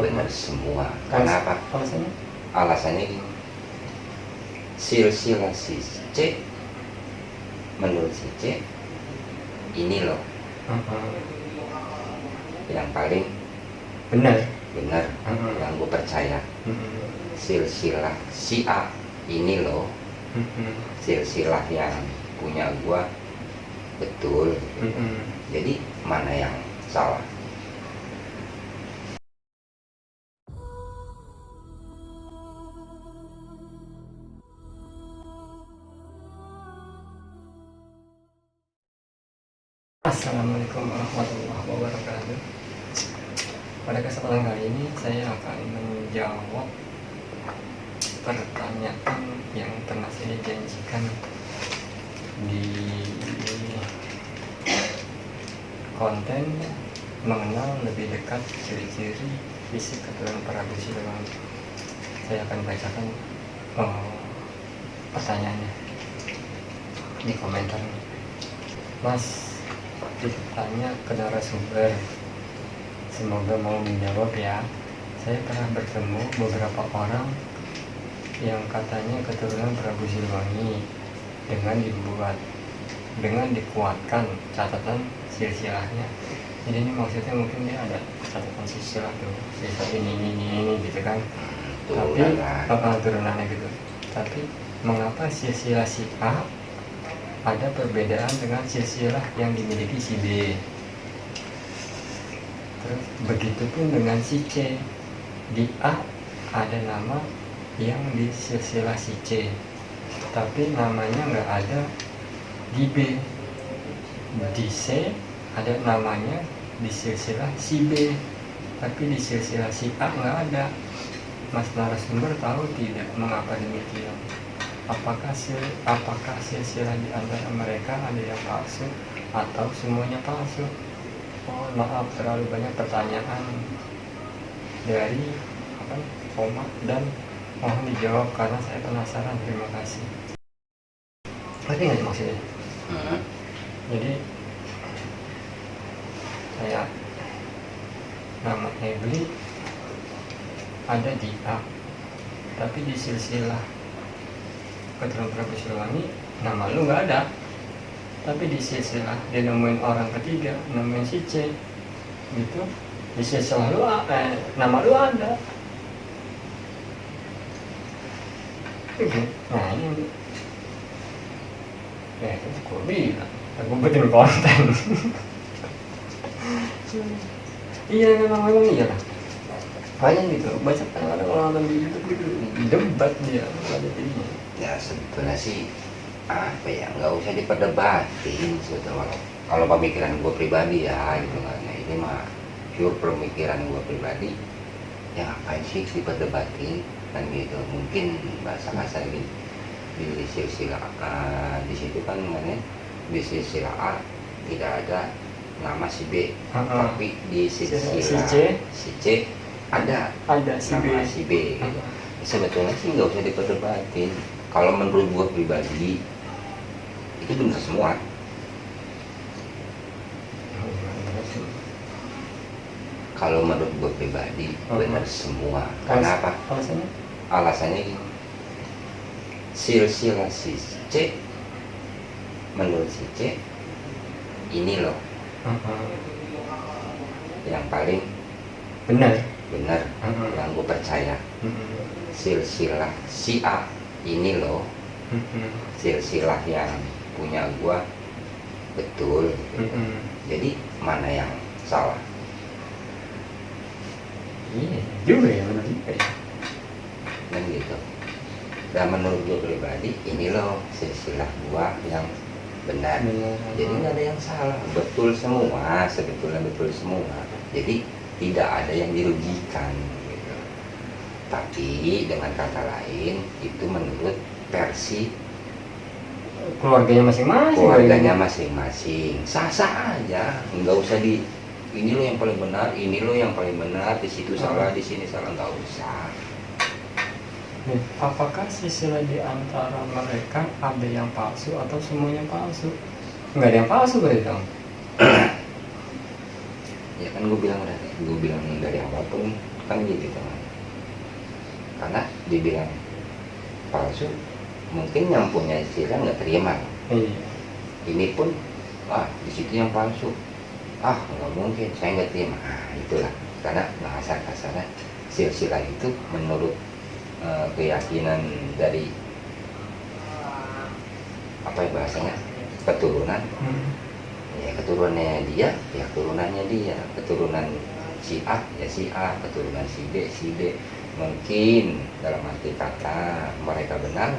benar semua. Karena apa? Alasannya? Alasannya gini, silsilah si C, menurut si C ini loh yang paling Benar. yang gue percaya. Silsilah si A ini loh silsilah yang punya gue betul. Jadi mana yang salah? Assalamualaikum warahmatullahi wabarakatuh. Pada kesempatan kali ini saya akan menjawab pertanyaan yang pernah saya janjikan di konten mengenal lebih dekat ciri-ciri fisik keturunan Prabu Siliwangi. Saya akan bacakan pertanyaannya di komentar. Mas, ditanya ke narasumber, semoga mau menjawab ya. Saya pernah bertemu beberapa orang yang katanya keturunan Prabu Siliwangi dengan dikuatkan catatan silsilahnya. Jadi ini maksudnya mungkin dia ada catatan silsilah tuh, silsilah ini gitu kan. Tapi turunannya gitu. Tapi mengapa silsilah si A ada perbedaan dengan silsilah yang dimiliki si B? Terus begitupun dengan si C. Di A ada nama yang di silsilah si C, tapi namanya nggak ada di B. Di C ada namanya di silsilah si B, tapi di silsilah si A nggak ada. Mas narasumber tahu tidak mengapa demikian? Apakah silsilah di antara mereka ada yang palsu atau semuanya palsu? Oh, maaf, terlalu banyak pertanyaan dari koma dan mohon dijawab karena saya penasaran. Terima kasih. Ngerti nggak maksudnya? Jadi saya nama Ebli ada di A, tapi di silsilah keturunan Prabu Siliwangi nama lu nggak ada, tapi di silsilah dia nemuin orang ketiga nemuin si C gitu, di silsilah lu nama lu ada. Nah ini itu gue bilang aku bikin konten. Iya memang iya lah, banyak gitu baca kadang-kadang orang nonton di YouTube gitu debat dia ada jadinya. Ya sebetulnya sih apa ya, nggak usah diperdebatin sebetulnya. Kalau pemikiran gue pribadi ya gitu kan, nah, ini mah pure pemikiran gue pribadi, ya ngapain sih diperdebatin kan gitu. Mungkin bahasa kasar di silsilah A di situ kan namanya di silsilah A tidak ada nama si B, tapi di silsilah si C ada si nama si B gitu. Sebetulnya sih nggak usah diperdebatin. Kalau menurut gue pribadi itu benar semua. Kalau menurut gue pribadi benar semua. Karena apa? Alasannya gini, silsilah si C, menurut si C ini loh yang paling benar yang gue percaya. Silsilah si A ini loh silsilah yang punya gue betul. Jadi mana yang salah? Iya juga ya, benar juga ya. Dan gitu. Dan menurut gue pribadi ini loh silsilah gua yang benar. Jadi nggak ada yang salah, betul semua, sebetulnya betul semua. Jadi tidak ada yang dirugikan gitu. Tapi dengan kata lain itu menurut versi keluarganya masing-masing. Sah-sah aja, nggak usah ini lo yang paling benar, ini lo yang paling benar, di situ salah, di sini salah, nggak usah. Apakah silsilah di antara mereka ada yang palsu atau semuanya palsu? Nggak ada yang palsu berarti dong. Ya kan gue bilang dari awal pun kan gitu teman. Karena dibilang palsu, mungkin yang punya istilah nggak terima. Iya. Ini pun, di situ yang palsu, nggak mungkin, saya nggak terima. Itulah, karena bahasa kasarnya silsilah itu menurut keyakinan dari apa ya bahasanya, keturunan. Ya keturunannya dia, ya keturunannya dia, keturunan si A ya si A, keturunan si D. Mungkin dalam arti kata mereka benar,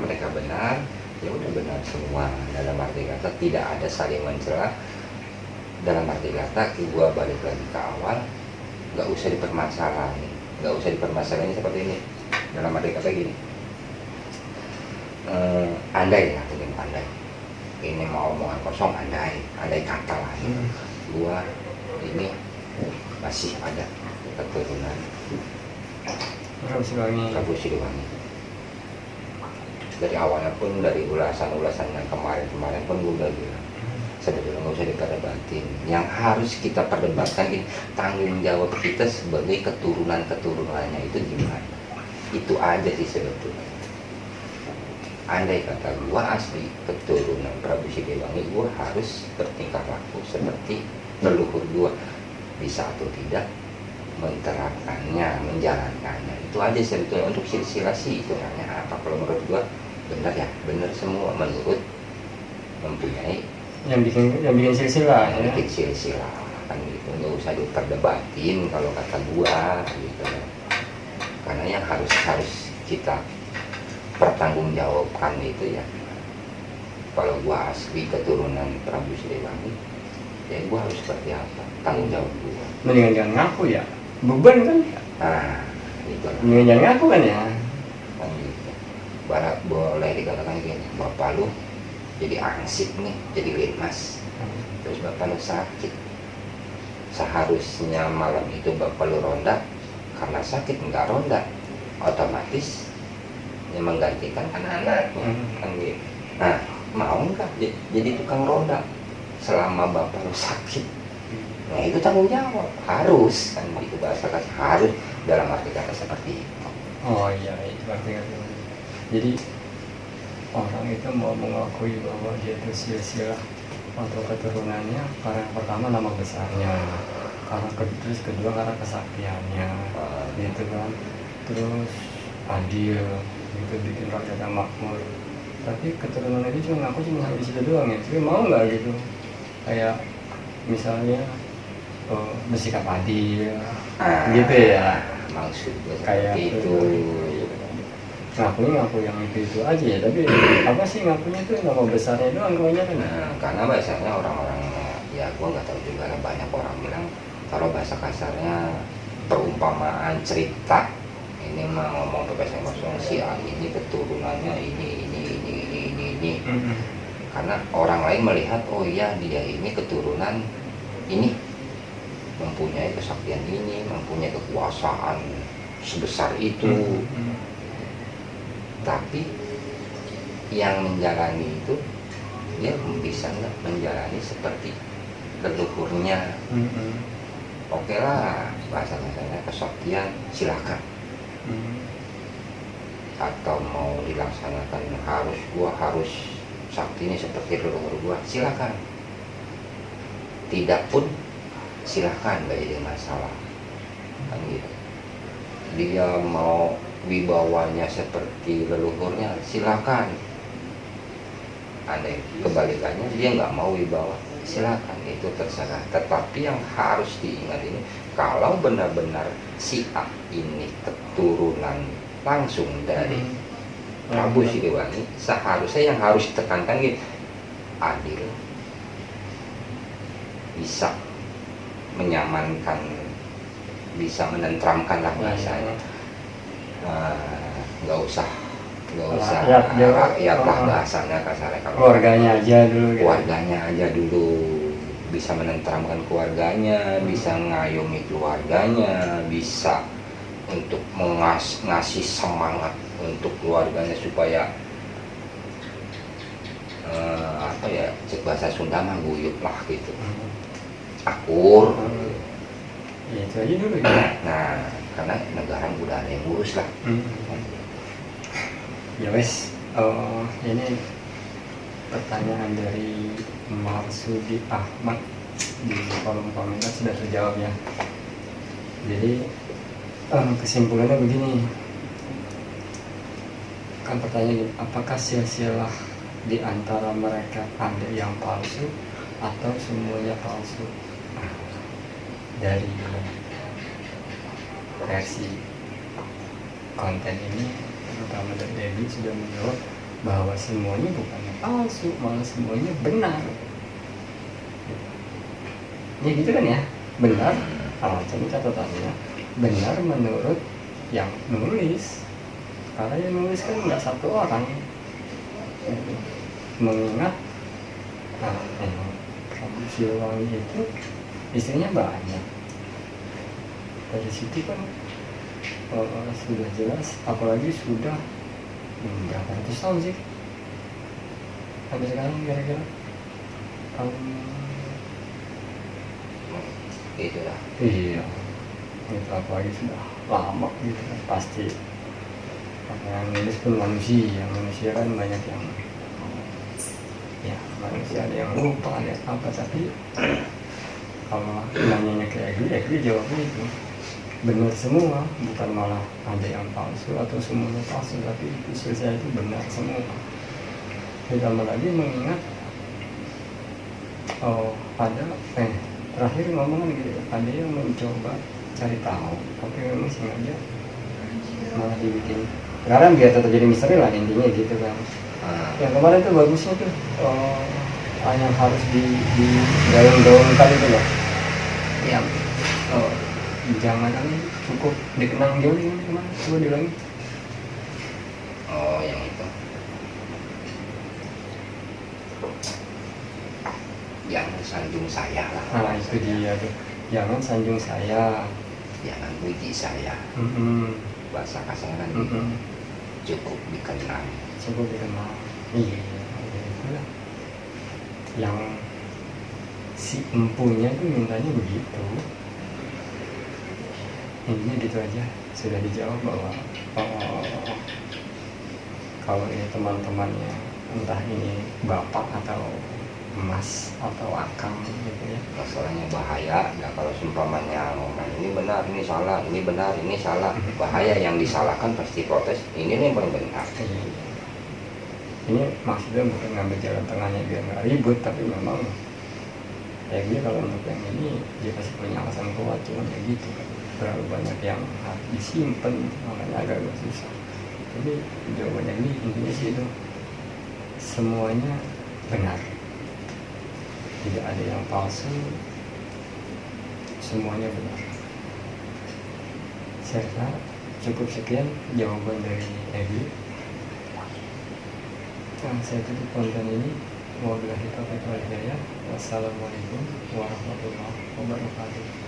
ya udah benar semua. Dalam arti kata tidak ada saling mencela. Dalam arti kata gua balik lagi ke awal, nggak usah dipermasalahin seperti ini. Dalam arti kata gini, andai ini mau omongan kosong, andai kata lah, gua ini masih ada keturunan Prabu Siliwangi. Dari awalnya pun, dari ulasan yang kemarin pun gue udah bilang, sebetulnya nggak usah diperdebatin. Yang harus kita perdebatkan ini tanggung jawab kita sebagai keturunannya itu gimana. Itu aja sih sebetulnya. Andai kata gua asli keturunan Prabu Siliwangi, gua harus bertingkah laku seperti leluhur gua. Bisa atau tidak menerapkannya, menjalankannya. Itu aja sebetulnya. Untuk silsilah sih itu hanya apa, kalau menurut gua benar ya, benar semua menurut mempunyai yang bikin silsilah yang ya. bikin silsilah kan gitu. Nggak usah diperdebatin kalau kata gua gitu. Karena yang harus kita pertanggungjawabkan itu ya, kalau gua asli keturunan Prabu Siliwangi, ya gua harus seperti apa, tanggung jawab gua. Mendingan jangan ngaku ya, beban kan. Itu lah. Mendingan jangan ngaku kan ya. Kan gitu. Boleh dikatakan gini, bapak lu jadi ansip nih, jadi litmas, terus bapak lu sakit. Seharusnya malam itu bapak lu ronda, karena sakit nggak ronda, otomatis yang menggantikan kan anaknya, kan gitu. Nah, mau nggak jadi tukang ronda selama bapak lu sakit? Nah itu tanggung jawab, harus kan gitu, bahasa kasar harus, dalam arti kata seperti itu. Oh iya, itu arti kata. Jadi orang itu mau mengakui bahwa dia itu silsilah atau keturunannya karena yang pertama nama besarnya, terus kedua karena kesaktiannya, gitu kan. Terus adil, gitu, bikin rakyatnya makmur. Tapi keturunan itu cuma ngaku cuma sampai situ doang ya. Tapi mau nggak gitu? Kayak misalnya bersikap adil, gitu ya. Maksudnya Kayak seperti itu. Ngaku yang itu aja ya. Tapi apa sih ngakunya tuh nama besarnya doang kebanyakan. Karena biasanya orang-orang, ya gua nggak tahu juga lah, banyak orang bilang kalau bahasa kasarnya perumpamaan cerita. Ini mah ngomong bahasa kosong, si A ini keturunannya ini. Karena orang lain melihat, oh iya dia ini keturunan ini, mempunyai kesaktian ini, mempunyai kekuasaan sebesar itu. Tapi yang menjalani itu, dia bisa nggak menjalani seperti leluhurnya. Oke lah, bahasa kasarnya kesaktian, silakan. Atau mau dilaksanakan gua harus sakti ini seperti leluhur gua, silakan. Tidak pun silakan, nggak jadi masalah kan gitu. Dia mau wibawanya seperti leluhurnya, silakan. Ada kebalikannya, dia nggak mau wibawa, silakan, itu terserah. Tetapi yang harus diingat ini, kalau benar-benar si A ini keturunan langsung dari Prabu Siliwangi, seharusnya yang harus ditekankan gitu, adil, bisa menyamankan, bisa menentramkan lah bahasanya. Nggak usah rakyat lah bahasanya kasarnya. Kalau keluarganya aja dulu gitu. Keluarganya aja dulu, bisa menentramkan keluarganya, bisa ngayomi keluarganya, bisa untuk ngasih semangat untuk keluarganya supaya apa ya, cek bahasa Sunda mah guyup lah gitu, akur. Ya itu aja dulu ya. Nah karena negara udah ada yang ngurus lah. Ya wes, ini pertanyaan dari Marsudi Ahmad di kolom komentar sudah terjawab ya. Jadi kesimpulannya begini, kan pertanyaan, apakah silsilah di antara mereka ada yang palsu atau semuanya palsu? Dari versi konten ini, terutama dari Debbie, sudah menjawab bahwa semuanya bukannya palsu, malah semuanya benar. Ya gitu kan ya, benar. Jadi catatannya benar menurut yang nulis, karena yang nulis kan nggak satu orang. Mengingat Prabu Siliwangi itu istrinya banyak. Dari situ kan sudah jelas, apalagi sudah berapa ratus tahun sih sampai sekarang kira-kira Itu lah. iya, itu apalagi sudah lama gitu kan, pasti yang nulis pun manusia kan banyak yang ya manusia, ada yang lupa, ada yang apa, tapi kalau nanyanya ke Egri jawabnya itu benar semua, bukan malah ada yang palsu atau semuanya palsu, tapi itu selesai itu benar semua. Ditambah lagi mengingat ada terakhir ngomongan gitu, ada yang mencoba cari tahu, tapi memang sengaja malah dibikin sekarang biar tetap jadi misteri lah, intinya gitu kan. Yang kemarin tuh bagusnya tuh yang harus di daun-daunkan itu loh, yang jangan kali cukup dikenang jauh ini kemana, coba diulangi. Oh, yang itu. Jangan sanjung saya lah. Nah itu dia tuh, jangan sanjung saya, Jangan puji saya. Bahasa kasarnya cukup dikenang. Coba dikenal. Iya, itulah yang si empunya tuh mintanya begitu. Intinya gitu aja, sudah dijawab bahwa kalau ini teman-temannya, entah ini bapak atau mas atau akang gitu ya, Masalahnya bahaya. Nah, kalau seumpamanya ngomong ini benar, ini salah, ini benar, ini salah, bahaya. Yang disalahkan pasti protes. Ini nih yang paling benar. ini maksudnya bukan ngambil jalan tengahnya biar nggak ribut, tapi memang ya dia kalau untuk yang ini dia pasti punya alasan kuat, cuma ya gitu kan, terlalu banyak yang harus disimpan, makanya agak susah. Jadi jawabannya ini intinya sih itu, semuanya benar, tidak ada yang palsu, semuanya benar. Saya rasa cukup sekian jawaban dari Ebi. Saya tutup konten ini. Wabillahi taufiq wal hidayah. Wassalamualaikum warahmatullahi wabarakatuh.